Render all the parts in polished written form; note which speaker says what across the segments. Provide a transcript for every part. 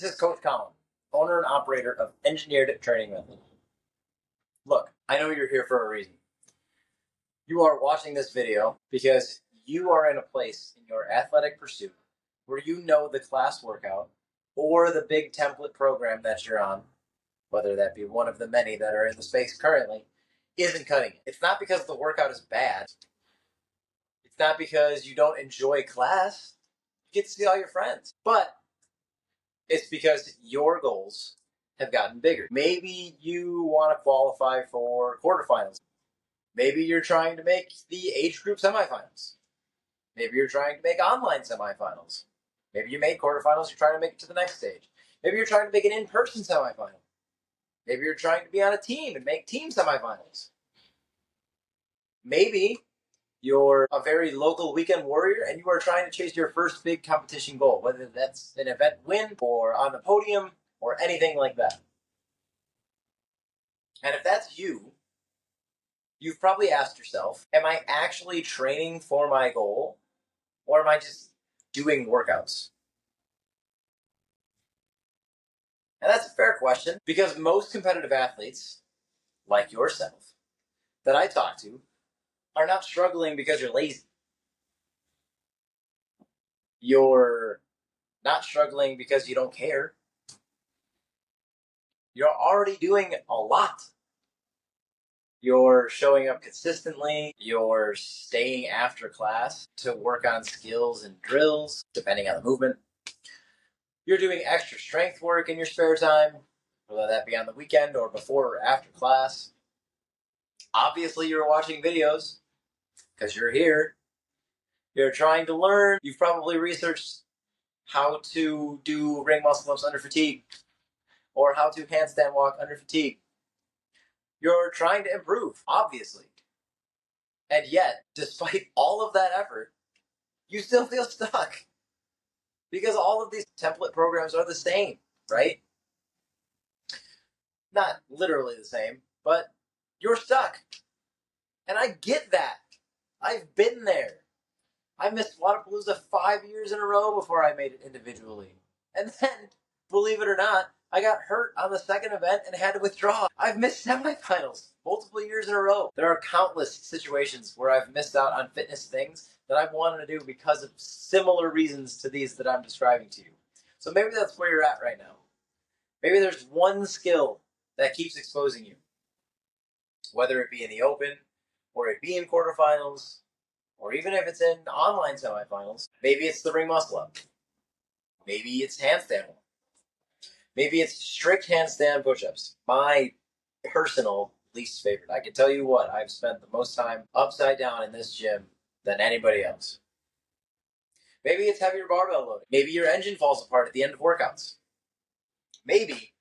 Speaker 1: This is Coach Colin, owner and operator of Engineered Training Method. Look, I know you're here for a reason. You are watching this video because you are in a place in your athletic pursuit where you know the class workout or the big template program that you're on, whether that be one of the many that are in the space currently, isn't cutting it. It's not because the workout is bad. It's not because you don't enjoy class. You get to see all your friends. But it's because your goals have gotten bigger. Maybe you want to qualify for quarterfinals. Maybe you're trying to make the age group semifinals. Maybe you're trying to make online semifinals. Maybe you made quarterfinals, you're trying to make it to the next stage. Maybe you're trying to make an in-person semifinal. Maybe you're trying to be on a team and make team semifinals. Maybe you're a very local weekend warrior and you are trying to chase your first big competition goal, whether that's an event win or on the podium or anything like that. And if that's you, you've probably asked yourself, am I actually training for my goal or am I just doing workouts? And that's a fair question because most competitive athletes, like yourself, that I talk to, are not struggling because you're lazy. You're not struggling because you don't care. You're already doing a lot. You're showing up consistently. You're staying after class to work on skills and drills, depending on the movement. You're doing extra strength work in your spare time, whether that be on the weekend or before or after class. Obviously, you're watching videos because you're here. You're trying to learn. You've probably researched how to do ring muscle ups under fatigue or how to handstand walk under fatigue. You're trying to improve, obviously. And yet, despite all of that effort, you still feel stuck. Because all of these template programs are the same, right? Not literally the same, but you're stuck. And I get that. I've been there. I missed Wodapalooza 5 years in a row before I made it individually. And then, believe it or not, I got hurt on the second event and had to withdraw. I've missed semifinals multiple years in a row. There are countless situations where I've missed out on fitness things that I've wanted to do because of similar reasons to these that I'm describing to you. So maybe that's where you're at right now. Maybe there's one skill that keeps exposing you, whether it be in the open, or it be in quarterfinals, or even if it's in online semifinals. Maybe it's the ring muscle up. Maybe it's handstand walk. Maybe it's strict handstand push-ups. My personal least favorite. I can tell you what, I've spent the most time upside down in this gym than anybody else. Maybe it's heavier barbell loading. Maybe your engine falls apart at the end of workouts. Maybe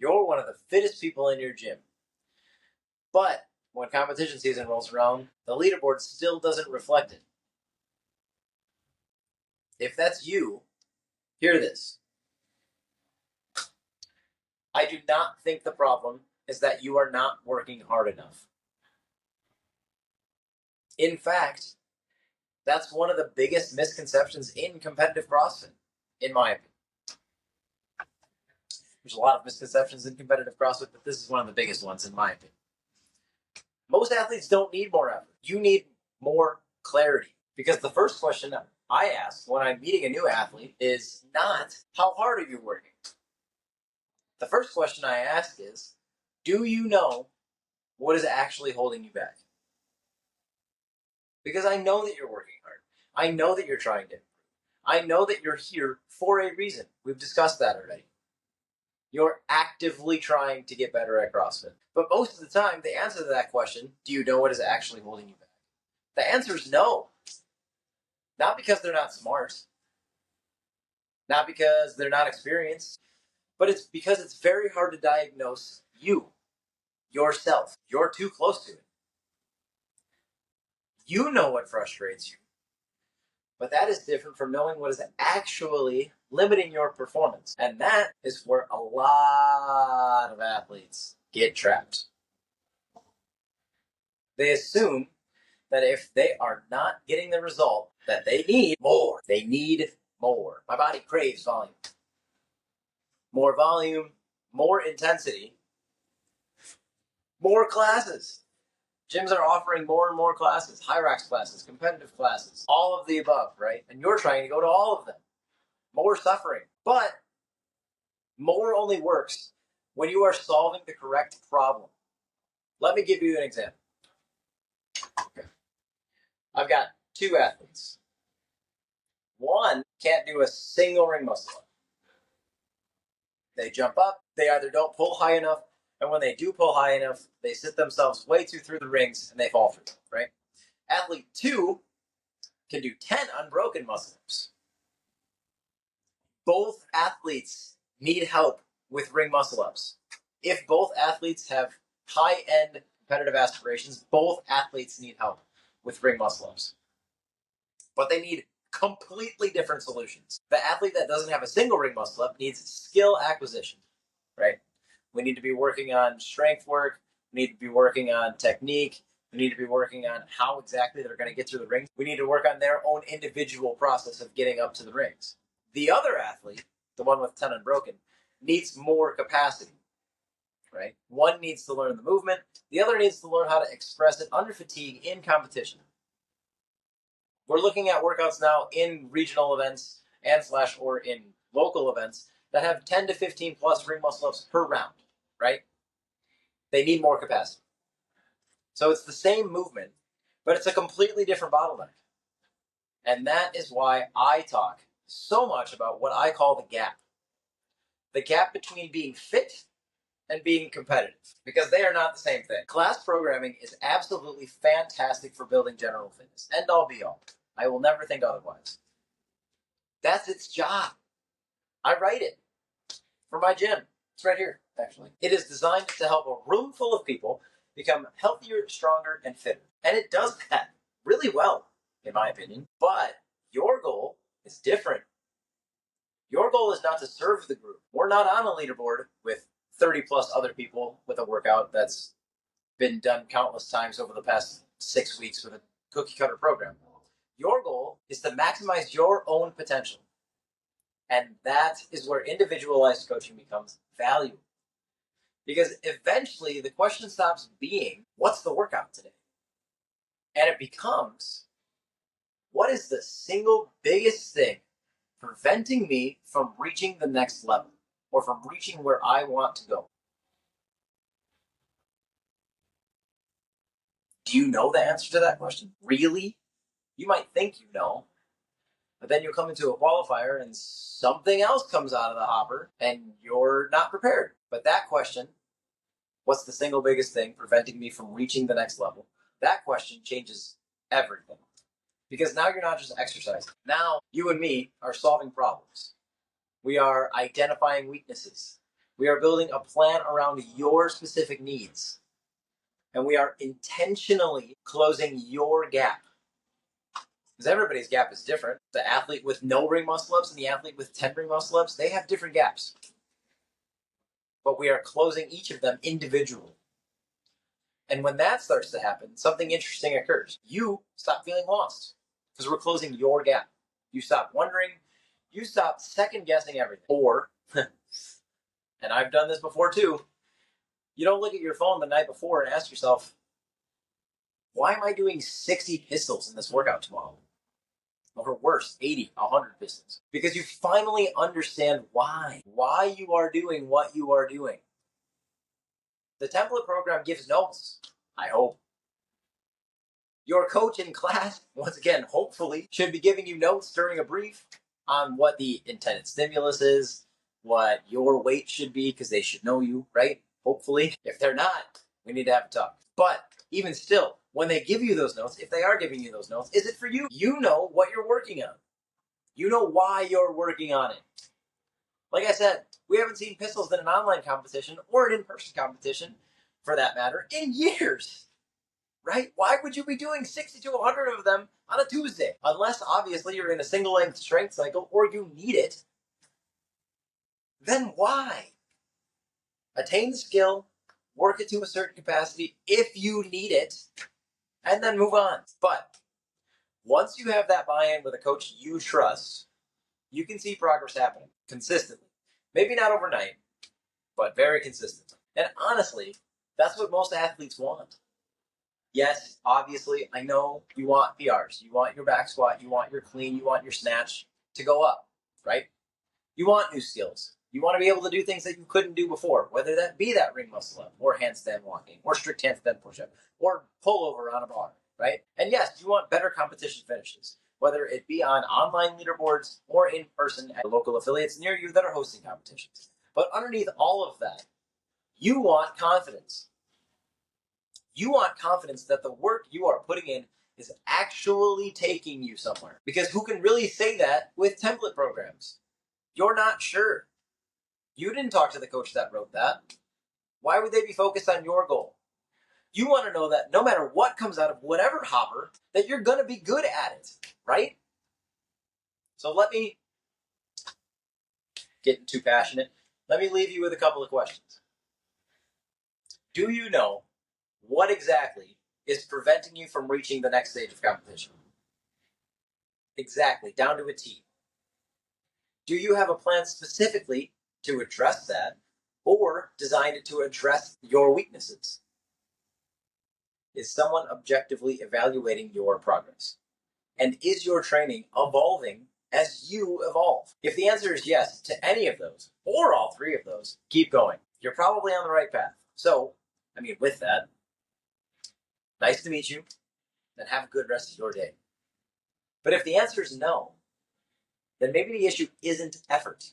Speaker 1: you're one of the fittest people in your gym. But when competition season rolls around, the leaderboard still doesn't reflect it. If that's you, hear this. I do not think the problem is that you are not working hard enough. In fact, that's one of the biggest misconceptions in competitive CrossFit, in my opinion. There's a lot of misconceptions in competitive CrossFit, but this is one of the biggest ones, in my opinion. Most athletes don't need more effort. You need more clarity. Because the first question I ask when I'm meeting a new athlete is not, how hard are you working? The first question I ask is, do you know what is actually holding you back? Because I know that you're working hard. I know that you're trying to improve. I know that you're here for a reason. We've discussed that already. You're actively trying to get better at CrossFit. But most of the time, the answer to that question, do you know what is actually holding you back? The answer is no. Not because they're not smart. Not because they're not experienced. But it's because it's very hard to diagnose you, yourself. You're too close to it. You know what frustrates you. But that is different from knowing what is actually limiting your performance. And that is where a lot of athletes get trapped. They assume that if they are not getting the result, that they need more. They need more. My body craves volume. more volume, more intensity, more classes. Gyms are offering more and more classes, Hyrax classes, competitive classes, all of the above, right? And you're trying to go to all of them. More suffering. But more only works when you are solving the correct problem. Let me give you an example. Okay. I've got two athletes. One can't do a single ring muscle up. They jump up, they either don't pull high enough, and when they do pull high enough, they sit themselves way too through the rings and they fall through, right? Athlete 2 can do 10 unbroken muscle ups. Both athletes need help with ring muscle ups. If both athletes have high-end competitive aspirations, both athletes need help with ring muscle ups. But they need completely different solutions. The athlete that doesn't have a single ring muscle up needs skill acquisition, right? We need to be working on strength work. We need to be working on technique. We need to be working on how exactly they're going to get through the rings. We need to work on their own individual process of getting up to the rings. The other athlete, the one with 10 unbroken, needs more capacity, right? One needs to learn the movement. The other needs to learn how to express it under fatigue in competition. We're looking at workouts now in regional events and / or in local events that have 10 to 15 plus ring muscle ups per round, right? They need more capacity. So it's the same movement, but it's a completely different bottleneck. And that is why I talk so much about what I call the gap. The gap between being fit and being competitive, because they are not the same thing. Class programming is absolutely fantastic for building general fitness. End all be all. I will never think otherwise. That's its job. I write it for my gym. It's right here, actually. It is designed to help a room full of people become healthier, stronger, and fitter. And it does that really well, in my opinion. But your goal is different. Your goal is not to serve the group. We're not on a leaderboard with 30 plus other people with a workout that's been done countless times over the past 6 weeks with a cookie cutter program. Your goal is to maximize your own potential. And that is where individualized coaching becomes valuable. Because eventually the question stops being, what's the workout today? And it becomes, what is the single biggest thing preventing me from reaching the next level or from reaching where I want to go? Do you know the answer to that question? Really? You might think you know, but then you come into a qualifier and something else comes out of the hopper and you're not prepared. But that question, what's the single biggest thing preventing me from reaching the next level? That question changes everything. Because now you're not just exercising. Now you and me are solving problems. We are identifying weaknesses. We are building a plan around your specific needs. And we are intentionally closing your gap. Because everybody's gap is different. The athlete with no ring muscle ups and the athlete with 10 ring muscle ups, they have different gaps. But we are closing each of them individually. And when that starts to happen, something interesting occurs. You stop feeling lost because we're closing your gap. You stop wondering. You stop second guessing everything. Or, and I've done this before too, you don't look at your phone the night before and ask yourself, why am I doing 60 pistols in this workout tomorrow? Or worse, 80, 100 pistols. Because you finally understand why you are doing what you are doing. The template program gives notes, I hope. Your coach in class, once again, hopefully, should be giving you notes during a brief on what the intended stimulus is, what your weight should be, because they should know you, right? Hopefully. If they're not, we need to have a talk. But even still, when they give you those notes, if they are giving you those notes, is it for you? You know what you're working on. You know why you're working on it. Like I said, we haven't seen pistols in an online competition or an in-person competition, for that matter, in years. Right? Why would you be doing 60 to 100 of them on a Tuesday? Unless, obviously, you're in a single-length strength cycle or you need it. Then why? Attain the skill, work it to a certain capacity if you need it, and then move on. But once you have that buy-in with a coach you trust, you can see progress happening consistently. Maybe not overnight, but very consistently. And honestly, that's what most athletes want. Yes, obviously, I know you want PRs. You want your back squat, you want your clean, you want your snatch to go up, right? You want new skills. You want to be able to do things that you couldn't do before, whether that be that ring muscle up, or handstand walking, or strict handstand push-up, or pullover on a bar, right? And yes, you want better competition finishes, whether it be on online leaderboards or in person at local affiliates near you that are hosting competitions. But underneath all of that, you want confidence. You want confidence that the work you are putting in is actually taking you somewhere. Because who can really say that with template programs? You're not sure. You didn't talk to the coach that wrote that. Why would they be focused on your goal? You want to know that no matter what comes out of whatever hopper, that you're going to be good at it, right? So let me, getting too passionate, let me leave you with a couple of questions. Do you know what exactly is preventing you from reaching the next stage of competition? Exactly, down to a T. Do you have a plan specifically to address that, or designed it to address your weaknesses? Is someone objectively evaluating your progress? And is your training evolving as you evolve? If the answer is yes to any of those, or all three of those, keep going. You're probably on the right path. So, with that, nice to meet you, and have a good rest of your day. But if the answer is no, then maybe the issue isn't effort.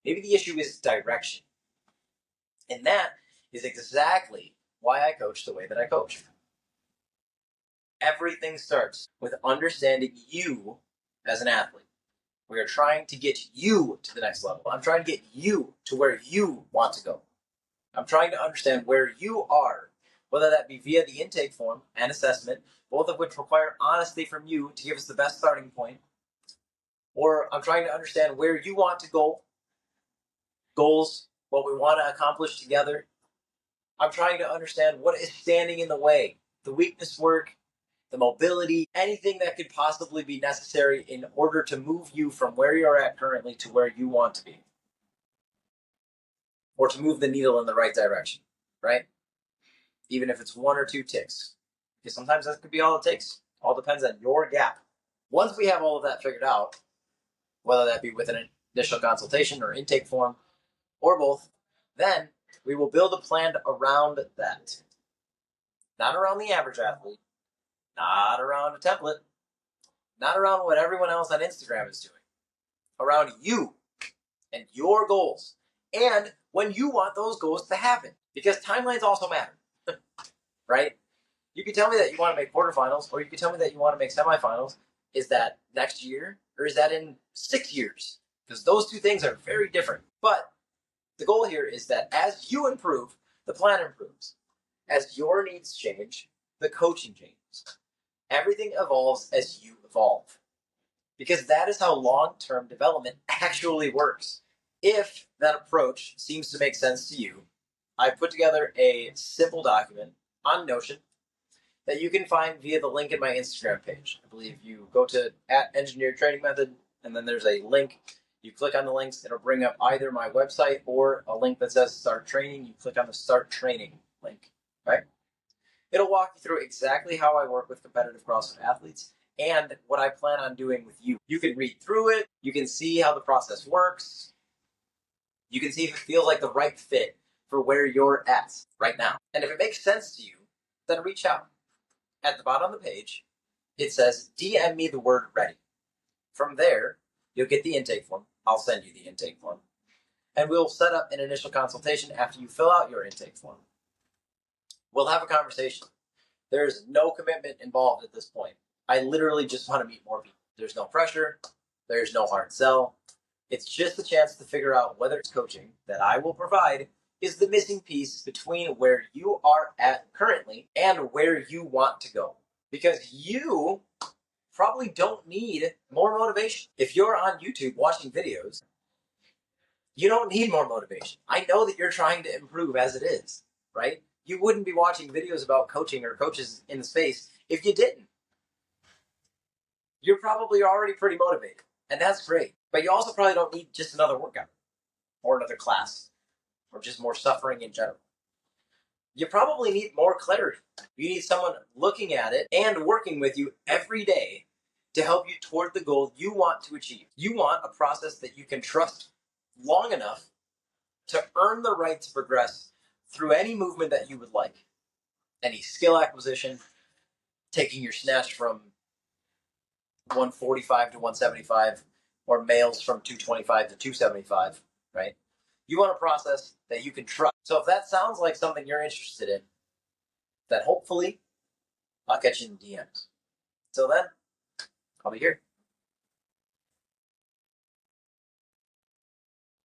Speaker 1: Maybe the issue is direction. And that is exactly why I coach the way that I coach. Everything starts with understanding you as an athlete. We are trying to get you to the next level. I'm trying to get you to where you want to go. I'm trying to understand where you are, whether that be via the intake form and assessment, both of which require honesty from you to give us the best starting point. Or I'm trying to understand where you want to go, goals, what we want to accomplish together. I'm trying to understand what is standing in the way, the weakness work, the mobility, anything that could possibly be necessary in order to move you from where you're at currently to where you want to be. Or to move the needle in the right direction, right? Even if it's one or two ticks. Because sometimes that could be all it takes. All depends on your gap. Once we have all of that figured out, whether that be with an initial consultation or intake form, or both, then we will build a plan around that. Not around the average athlete, not around a template, not around what everyone else on Instagram is doing. Around you and your goals, and when you want those goals to happen. Because timelines also matter, right? You can tell me that you want to make quarterfinals, or you can tell me that you want to make semifinals. Is that next year, or is that in 6 years? Because those two things are very different. But the goal here is that as you improve, the plan improves. As your needs change, the coaching changes. Everything evolves as you evolve. Because that is how long-term development actually works. If that approach seems to make sense to you, I put together a simple document on Notion that you can find via the link in my Instagram page. I believe you go to @engineeredtrainingmethod, and then there's a link. You click on the links, it'll bring up either my website or a link that says Start Training. You click on the Start Training link, right? It'll walk you through exactly how I work with competitive CrossFit athletes and what I plan on doing with you. You can read through it. You can see how the process works. You can see if it feels like the right fit for where you're at right now. And if it makes sense to you, then reach out. At the bottom of the page, it says, DM me the word ready. From there, you'll get the intake form. I'll send you the intake form. And we'll set up an initial consultation after you fill out your intake form. We'll have a conversation. There's no commitment involved at this point. I literally just want to meet more people. There's no pressure. There's no hard sell. It's just a chance to figure out whether it's coaching that I will provide is the missing piece between where you are at currently and where you want to go. Because you probably don't need more motivation. If you're on YouTube watching videos, you don't need more motivation. I know that you're trying to improve as it is, right? You wouldn't be watching videos about coaching or coaches in the space if you didn't. You're probably already pretty motivated, and that's great. But you also probably don't need just another workout. or another class, or just more suffering in general. You probably need more clarity. You need someone looking at it and working with you every day to help you toward the goal you want to achieve. You want a process that you can trust long enough to earn the right to progress through any movement that you would like. Any skill acquisition, taking your snatch from 145 to 175, or males from 225 to 275, right? You want a process that you can trust. So if that sounds like something you're interested in, then hopefully I'll catch you in the DMs. Till then, I'll be here.